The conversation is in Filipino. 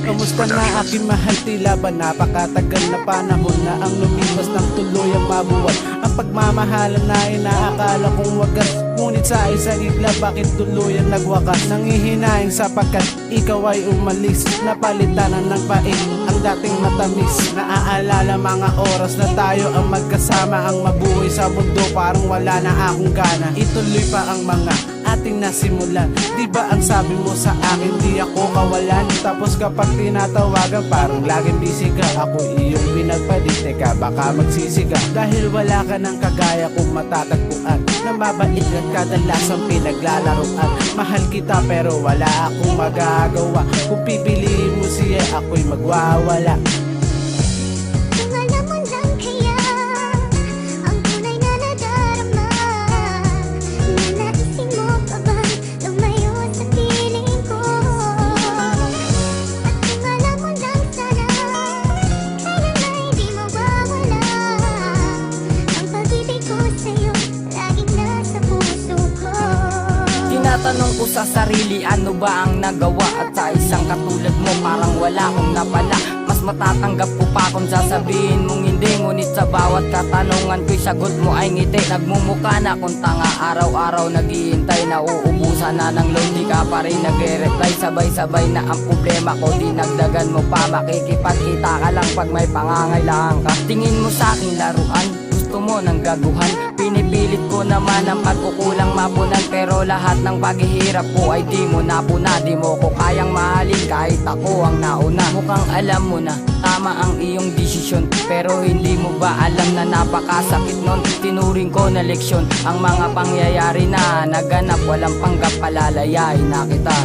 Kamusta na aking mahal, tila ba napakatagal na panahon na ang lumipas ng tuluyang mabuwal. Ang pagmamahalan na inaakala kong wagas, ngunit sa isang igla bakit tuluyan nagwakas. Nangihinaing sapagkat ikaw ay umalis, napalitanan ng paik ang dating matamis. Naaalala mga oras na tayo ang magkasama, ang mabuhay sa mundo parang wala na akong gana. Ituloy pa ang mga ating nasimulan. Di ba ang sabi mo sa akin di ako kawalan? Tapos kapag tinatawagan parang laging busy ka. Ako iyong pinagpalit, teka baka magsisiga. Dahil wala ka ng kagaya kong matatagpuan, na mabait at kadalasang pinaglalaroan. Mahal kita pero wala akong magagawa. Kung pipiliin mo siya ako'y magwawala. Tinatanong ko sa sarili, ano ba ang nagawa? At sa isang katulad mo parang wala akong napala. Mas matatanggap ko pa kung sasabihin mong hindi. Ngunit sa bawat katanungan ko'y sagot mo ay ngiti. Nagmumukha na kung tanga, araw-araw naghihintay. Nauubusan na ng load, di ka pa rin nagre-reply. Sabay-sabay na ang problema ko, dinagdagan mo pa. Makikipagkita ka lang pag may pangangailangan ka. Tingin mo sa aking laruan, gusto mo ng gaguhan. Pinipilit ko naman ang pagkukulang mapunan, pero lahat ng paghihirap ko ay di mo napuna. Di mo ko kayang mahalin kahit ako ang nauna. Mukhang alam mo na tama ang iyong desisyon, pero hindi mo ba alam na napakasakit nun? Tinuring ko na leksyon ang mga pangyayari na naganap. Walang panggap, palalayain na kita.